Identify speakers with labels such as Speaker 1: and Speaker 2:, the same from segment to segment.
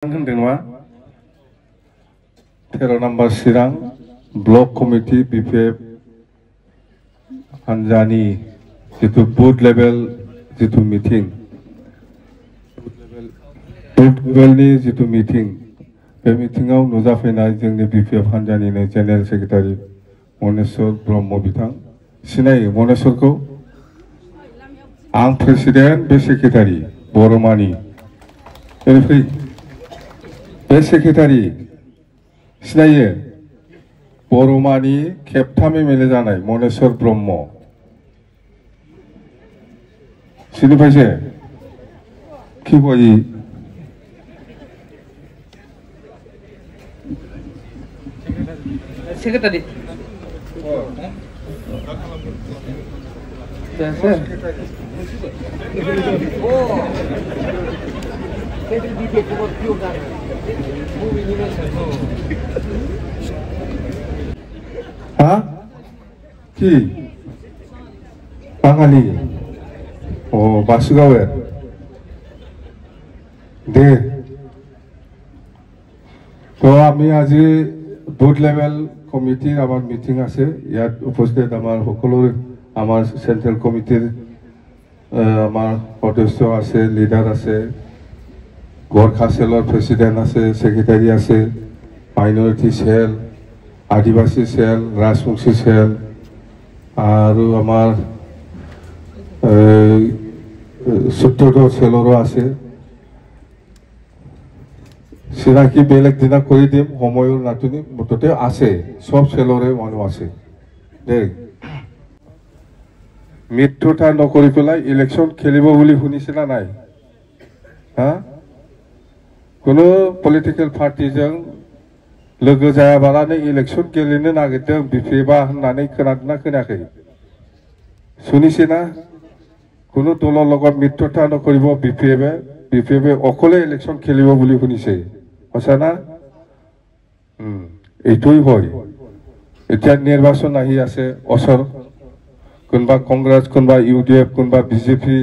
Speaker 1: 13 number Sirang Block Committee BPF Hanjani jitu boot level jitu meeting boot level ni jitu meeting be meeting aw nujafainai jengni BPF Hanjani ni General Secretary Moneshwar Brahmo bitang sinai Moneshwar ko ang President be Secretary Boromani free be Secretary सिनायो बरमानि खेबथामै मेले जानाय मनेश्वर ब्रह्म सिनिफायसे कि बयि
Speaker 2: secretary
Speaker 1: কি বাঙালি ও বাসুগাঁওয়ের দে তো আমি আজি booth level কমিটির আমার মিটিং আছে ইয়াত উপস্থিত আমার সকলো আমার সেন্ট্রাল কমিটির আমার সদস্য আছে লিডার আছে গোর্খা সেলৰ প্রেসিডেন্ট আছে সেক্রেটারি আছে মাইনরিটি সেল आदिवासी सेल राजबंशी सेल आरो आमार सत्तर सेलरो आसे सिनाकी बेलेग दिना करि दिम समय नाटुनि मुठते आसे सब सेलरे मानु आसे देख मित्रता नकरि पेलाय इलेक्शन खेलिबो बुली हुनिसिना नाय हा कोनो पलिटिकल पार्टीजों लोगो जायाबालानो इलेक्शन गेलेनो नागिरदों बिफेबा होननानै खोनादोंना खोनायाखै सुनिसेना कोनो दলৰ লগত मित्रता नकरिब बिफेबे अकले इलेक्शन खेलिब বুলি শুনিছে হছানা এইটোই হয় এতিয়া নিৰ্বাচন আহি আছে অসৰ কোনবা কংগ্ৰেছ কোনবা ইউডিএফ কোনবা বিজেপি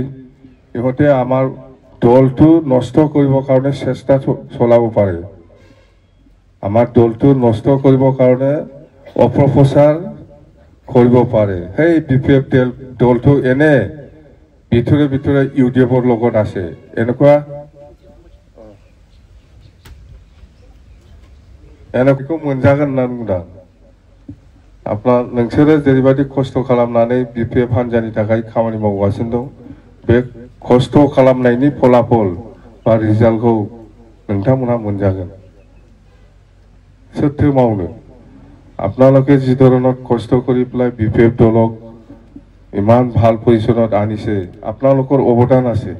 Speaker 1: ইহতে আমাৰ দলটো নষ্ট কৰিবৰ কাৰণে চেষ্টা চলাব পাৰে আমার দলটো নষ্ট কৰিব কাৰণে অপপ্ৰচাৰ কৰিব পাৰে সেই বিপিএফ দলটো এনে ভিতৰে ভিতৰে ইউডিএফৰ লগত আছে এনেকুৱা এনেকুৱা मोनजागोन होनना बुंदों আপনার नोंसोरो जेरैबायदि खस्थ' खालामनानै बिपिएफ हान्जानि थाखाय खामानि मावगासिनो दं बे खस्थ' खालामनायनि फलाफल बा रिजाल्टखौ नोंथांमोनहा मोनजागोन सत्य मावनो आपनालोके जी धरनत कष्ट करि पेलाय बिपिएफ दलक इमान ভাল पजिशनत आनिसे आपनालोकर अबदान आछे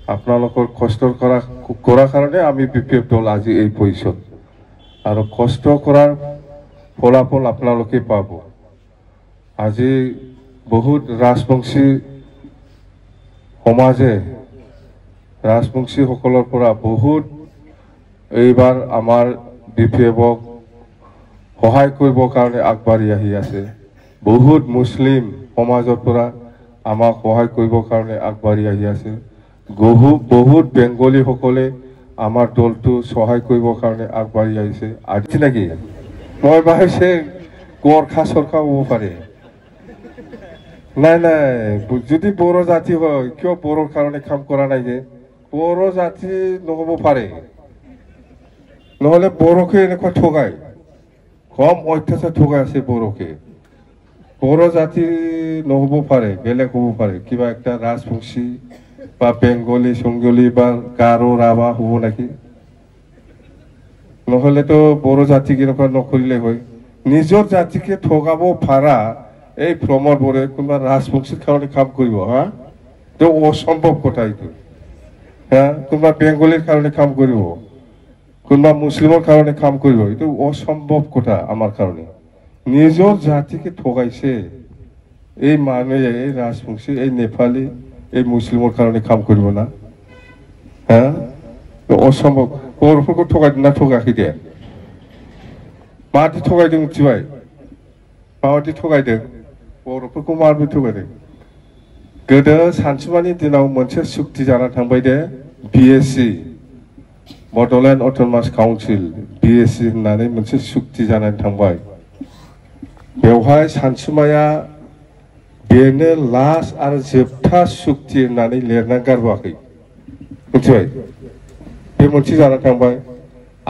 Speaker 1: आपनालोकर कष्ट करा कारणे आमी बिपिएफ दल আজি এই पजिशन आरो कष्ट करार फलाफल आपनालोके पाबो আজি बहुत राजबंशी समाजे राजबंशी सकলৰ পৰা बहुत এইবাৰ আমাৰ বিপিএফক সহায় কৰিবৰ কাৰণে আগবাঢ়ি আহি আছে বহুত মুছলিম সমাজৰ পৰা আমাক সহায় কৰিবৰ কাৰণে আগবাঢ়ি আহি আছে বহুত বেংগলী সকলে আমাৰ দলটো সহায় কৰিবৰ কাৰণে আগবাঢ়ি আহিছে আজি নেকি মই ভাবিছে গোৰ্খা সৰকা হ'ব পাৰে নাই নাই যদি বড়ো জাতি হয় কিয় বড়োৰ কাৰণে কাম কৰা নাই যে বড়ো জাতি নহ'ব পাৰে নহলে বড়োকে এনেকুৱা ঠগাই কম অত্যাচাৰ ঠগাই আছে বড়োকে বড়ো জাতি নহ'ব পাৰে বেলেগ হ'ব পাৰে কিবা একটা ৰাজবংশী বা বেংগলী সংগলী বা গাৰো ৰাভা হ'ব নাকি নহলেতো বড়ো জাতিক এনেকুৱা নকৰিলে হয় নিজৰ জাতিকে ঠগাব পাৰা এই প্ৰমোদ বড়োৱে কোনোবা ৰাজবংশীৰ কাৰণে কাম কৰিব হা তো অসম্ভৱ কথা এইটো হা কোনোবা বেংগলীৰ কাৰণে কাম কৰিব কোনবা মুসলিমৰ কাৰণে কাম কৰিব এটো অসম্ভৱ কথা আমাৰ কাৰণে নিজৰ জাতিকে ঠগাইছে এই মানুহে এই ৰাজবংশী এই নেপালী এই মুসলিমৰ কাৰণে কাম কৰিব না হ্যাঁ অসম্ভৱ বড়োফोरखौ ঠগাইদों ना ঠগাखै दे मादि ঠगाইदों मिथिबाय माबादि ঠगाইदों बड़ोफोरखौ माबोरै ঠगायदों गोदो सानसुमानि दिनाव मोनसे सुक्ति जाना थांबाय दे बीएससी बड'लेण्ड अट'नमास काउन्सिल BSC होननानै मोनसे सुक्ति जानानै थांबाय बेवहाय सानसुमाया बेनो लास्ट आरो जोबथा सुक्ति होननानै लिरना गारबोआखै मिथिबाय बे मोनसे जानानै थांबाय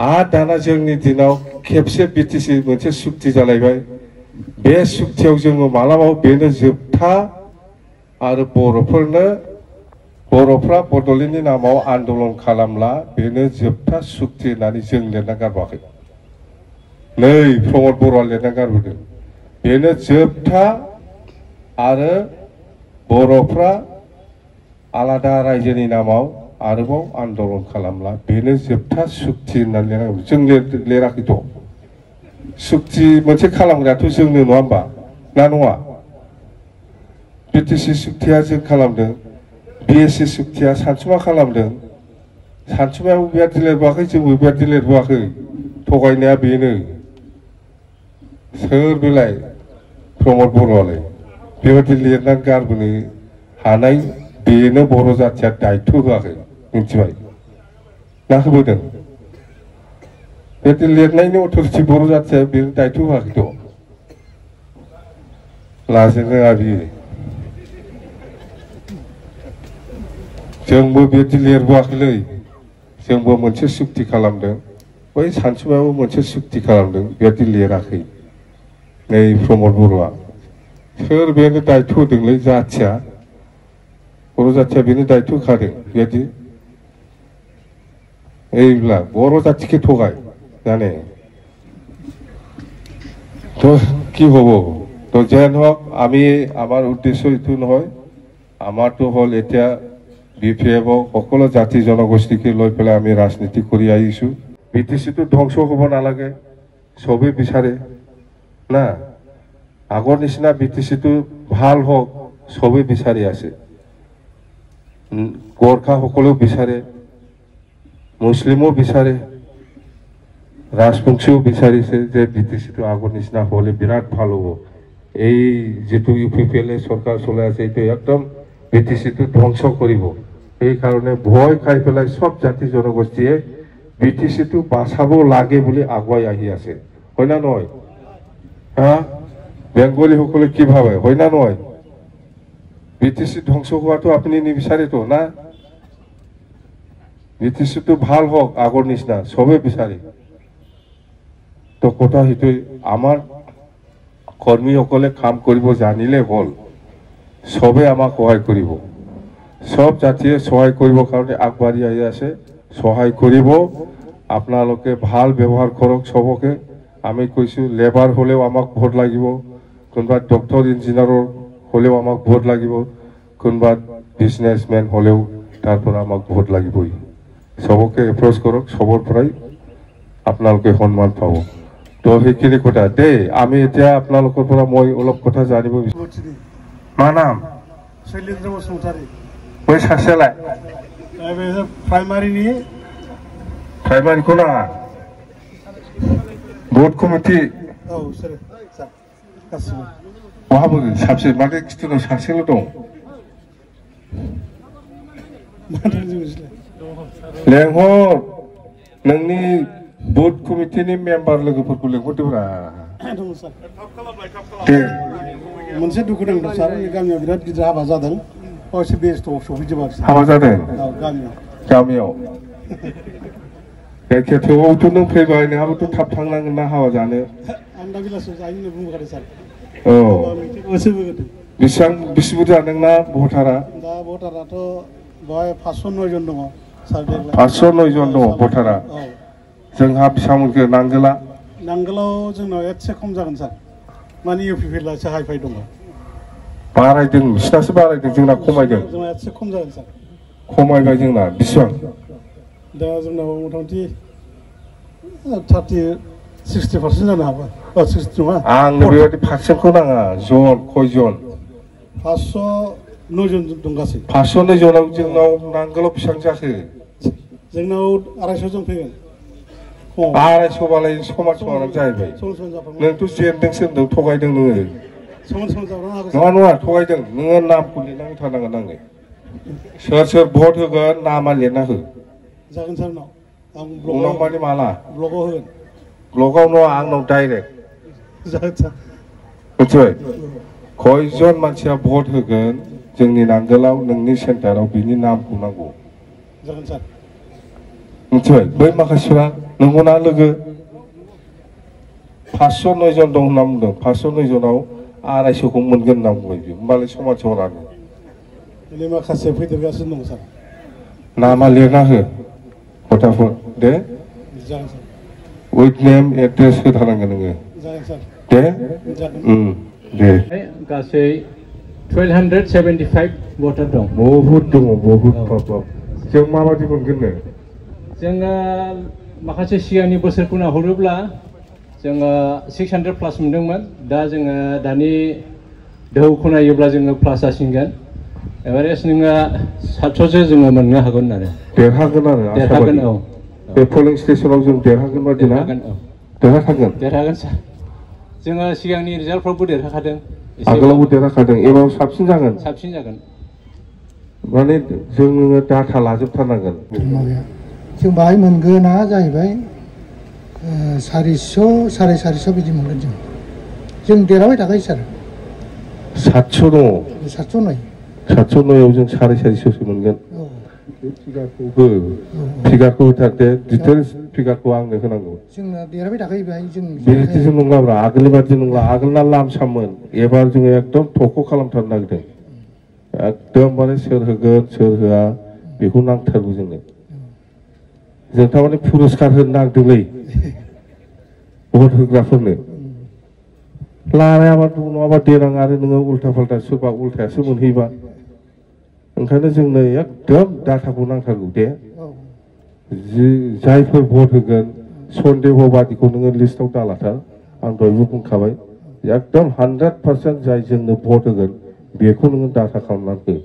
Speaker 1: आरो दाना जोंनि दिनाव खेबसे BTC मोनसे सुक्ति जालायबाय बे सुक्तियाव जोङो मालाबाबो बेनो जोबथा आरो बर'फ्रा बड'लेण्डनि नामाव आन्दलन खालामला बेनो जोबथा सुक्ति होननानै जों लिरना गारबोआखै नै प्रमद बर'आ लिरना गारबोदों बेनो जोबथा आरो बर'फ्रा आलादा रायजोनि नामाव आरोबाव आन्दलन खालामला बेनो जोबथा सुक्ति होननानै लिरना जों लिराखैथ' सुक्ति मोनसे खालामग्रायाथ' जोंनो नङा होमबा ना नङा BTC सुक्तिया जों खालामदों BSC सुक्तिया सानसुमा खालामदों सानसुमायाबो बेबायदि लिरबोआखै जोंबो बेबायदि लिरबोआखै थगायनाया बेनो सोर बेलाय प्रमद बर'आलाय बेबायदि लिरना गारबोनो हानाय बेनो बर' जाथिया दायित्व होआखै मिथिबाय ना होबोदों बेबायदि लिरनायनि अथ'रिटि बर' जाथिया बेनो दायित्व होआखैथ' लाजिनो रोङा बियो जोंबो बेबायदि लिरबोआखैलै जोंबो मोनसे सुक्ति खालामदों बै सानसुमायाबो मोनसे सुक्ति खालामदों बेबायदि लिराखै नै प्रमद बर'आ सोर बेनो दायित्व होदोंलै जाथिया बर' जाथिया बेनो दायित्व होखादों बेबायदि এইগুলা বড় জাতিকে ঠকায় জানে তো কি হব তো যেন হোক আমি আমার উদ্দেশ্য এইটো নহয় আমাৰটো হল এতিয়া BPF সকলো জাতি জনগোষ্ঠীকে লৈ পেলাই আমি ৰাজনীতি কৰি আহিছো BTCটো ধ্বংস হ'ব নালাগে সবে বিচাৰে না আগৰ নিচিনা BTCটো ভাল হোক সবে বিচাৰি আছে গোৰ্খা সকলেও বিচাৰে মুসলিমও বিচাৰে ৰাজবংশীও বিচাৰিছে যে BTCটো আগৰ নিচিনা হ'লে বিৰাট ভাল হ'ব এই যেটো UPPL সরকার চলাই আছে এইটো একদম BTCটো ধ্বংস কৰিব এই কারণে ভয় খাই পেলাই সব জাতি জনগোষ্ঠীয়ে BTCটো বাঁচাব লাগে বুলি আগুৱাই আহি আছে হয় না নহয় হ্যাঁ বেঙ্গলী সকলে কি ভাবে হয় না নহয় BTC ধ্বংস হোৱাটো আপুনি নিবিচাৰে তো না BTCটো ভাল হোক আগৰ নিচিনা সবে বিচাৰে তো কথা হেতুই আমাৰ কৰ্মীসকলে কাম কৰিব জানিলে হল সবে আমাক সহায় কৰিব সব জাতিয়ে সহায় কৰিবৰ কাৰণে আগবাঢ়ি আহি আছে সহায় কৰিব আপোনালোকে ভাল ব্যৱহাৰ কৰক সবকে আমি কৈছো লেবাৰ হলেও আমাক ভোট লাগিব কোনবা ডক্টৰ ইঞ্জিনিয়াৰৰ হলেও আমাক ভোট লাগিব কোনবা বিজনেসম্যান হলেও তারপর আমাক ভোট লাগিবই সবকে এপ্রোচ করক সবৰ পৰাই আপোনালোকে সন্মান পাব তো সেইখিনি কথা দে আমি এতিয়া আপোনালোকৰ পৰা মই অলপ কথা জানিব বিচাৰিছো মা নাম
Speaker 2: শৈলেন্দ্র বসুমতারি
Speaker 1: बै सासेलाय प्राइमारी को ना बोर्ड कमिटि बहाबो साबसे माने खिथुनाव सासेल' दं लेंहर नोंनि बोर्ड कमिटिनि मेम्बार लोगोफोरखौ लेंहरदोब्रा दे
Speaker 2: मोनसे दुखु दं सार गामियाव बिराद गिदिर हाबा जादों एसे बेस्थ' सफैजोबाखै
Speaker 1: हाबा जादों
Speaker 2: गामियाव
Speaker 1: एखे थेवबोथ' नों फैबाय नोंहाबोथ' थाब थांनांगोन ना हाबा जानो
Speaker 2: आं दा बेलासियाव जायो होनना बुंबोखादों सार
Speaker 1: औ बेसे बुरजा नोंना भटारा
Speaker 2: दा भटाराथ' बेवहाय 509 जन दङ सार देग्लाय
Speaker 1: 509 जन दङ भटारा जोंहा बेसेबां नांगोलाव
Speaker 2: जोंनाव एसे खम जागोन सार माने UPPLआसो हाइफाइ दङ
Speaker 1: बारायदों बिसिनासो बारायदों जोंना खमायदों
Speaker 2: जोंना एसे खम जागोन सार
Speaker 1: खमायबाय जोंना बेसेबां
Speaker 2: दा जोंनाव मथामथि 60% जानो हागौ 60 नङा
Speaker 1: आंनो बेबायदि पारसेन्टखौ नाङा जन खयजन
Speaker 2: 509 जन दं गासै
Speaker 1: 509 जनाव जोंनाव नांगोलाव बेसेबां जाखो
Speaker 2: जोंनाव 250 जन फैगोन
Speaker 1: 250 बालाय समान समानानो जाहैबाय नोंथ' जेनदोंसो होनदों थगायदों नोङो नङा थगायदों नोङो नामखौ लिरना होथारनांगोन आंनो सोर सोर भट होगोन नामा लिरना हो
Speaker 2: जागोन सारनाव आं
Speaker 1: उनाव माने माला
Speaker 2: ब्लगाव होगोन
Speaker 1: ब्लगाव नङा आंनाव डाइरेक्ट
Speaker 2: जागोन सार
Speaker 1: मिथिबाय खयजन मानसिया भट होगोन जोंनि नांगोलाव नोंनि सेन्टाराव बिनि नामखौ नांगौ
Speaker 2: जागोन सार
Speaker 1: मिथिबाय बै माखासेफ्रा नंगौना लोगो 509 जन दं होनना बुंदों 509 जनाव 250खौ मोनगोन होनना बुंबाय बियो होमबालाय समाजावरानो
Speaker 2: दिनै माखासे फैदेरगासिनो दं सार
Speaker 1: नामा लिरना हो गथाफोर दे
Speaker 2: जागोन सार
Speaker 1: उइथ नेम एड्रेस होथारनांगोन नोङो
Speaker 2: जागोन सार
Speaker 1: दे
Speaker 2: जागोन
Speaker 1: दे
Speaker 3: गासै 1275 भटार दं
Speaker 1: बहुत दङ बहुत प्रब्लेम जों माबायदि मोनगोन नो
Speaker 3: जोङो माखासे सिगांनि बोसोरखौ नाहरोब्ला जोङो 600 प्लास मोनदोंमोन दा जोङो दानि दोहौखौ नायोब्ला जोङो प्लास जासिगोन एभारेज नोङो 700सो जोङो मोननो हागोन आरो
Speaker 1: देरहागोन आरो
Speaker 3: देरहागोन औ
Speaker 1: बे पोलिं स्टेशनाव जों देरहागोन बादि ना देरहाखागोन
Speaker 3: देरहागोन सार जोङो सिगांनि रिजाल्टफ्रावबो देरहाखादों
Speaker 1: आगोलावबो देरहाखादों एबार साबसिन जागोन माने जोङो डाटा लाजोबथारनांगोन
Speaker 4: जों बाहाय मोनगोना जाहैबाय 400 450 बिदि मोनगोन जों देरहाबाय थाखायो सार
Speaker 1: 700 दङ
Speaker 4: 709
Speaker 1: 709आव जों 450सो मोनगोन फिगारखौ होथार दे डिटेल्स फिगारखौ आंनो होनांगौ
Speaker 4: जोंना देरहाबाय थाखायो बेहाय जों
Speaker 1: बेबायदिजों नंलाब्रा आगोलनि बादि नंला आगोलना लामसामोन एबार जोङो एकदम थख' खालामथारनो नागिरदों एकदमबारे सोर होगोन सोर होआ बेखौ नांथारगौ जोंनो जों थारमाने पुरस्कार होनो नागिरदोंलै भट होग्राफोरनो लायाबा नङाबा देनां आरो नोङो उल्था फाल्था सोरबा उल्थायासो मोनहैबा ओंखायनो जोंनो एकदम डाटाखौ नांथारगौ दे जायफोर भट होगोन सन्देहबादिखौ नोङो लिस्टआव दालाथार आं दहायबो बुंखाबाय एकदम 100% जाय जोंनो भट होगोन बेखौ नोङो डाटा खालामनानै हो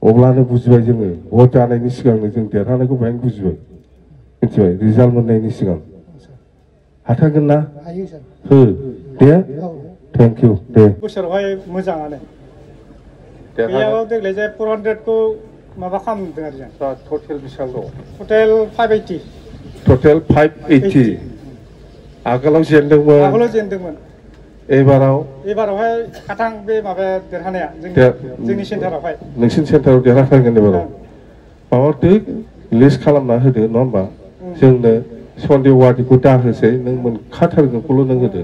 Speaker 1: अब्लानो बुजिबाय जोङो भट जानायनि सिगांनो जों देरहानायखौ बेहायनो बुजिबाय मिथिबाय रिजाल्ट मोननायनि सिगां हाथारगोन ना हो दे थेंक इउ दे
Speaker 5: बोसोरावहाय मोजाङानो गैयाबाबो देग्लाय जाय 400खौ माबा खालामदों आरो जों
Speaker 1: टटेल बेसेबां दं
Speaker 5: टटेल 580
Speaker 1: टटेल 580 आगोलाव जेनदोंमोन एबारावहाय
Speaker 5: खाथां बे माबाया देरहानाया जोंनि सेन्टारावहाय
Speaker 1: नोंसिनि सेन्टाराव देरहाथारगोन एबाराव माबादो लिस्ट खालामना होदो नङा होमबा जोंनो सन्देहवादिखौ दाहोसै नों मोनखाथारगोनखौल' नों होदो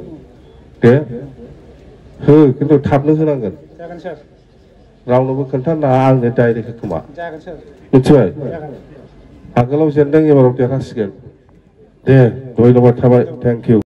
Speaker 1: दे हो खिन्थु थाबनो होनांगोन
Speaker 5: जागोन सार
Speaker 1: रावनोबो खोन्थानाङा आंनो डाइरेक्ट होखोमा
Speaker 5: जागोन सार
Speaker 1: मिथिबाय आगोलाव जेनदों एबाराव देरहासिगोन दे धन्यबाद थाबाय थेंक इउ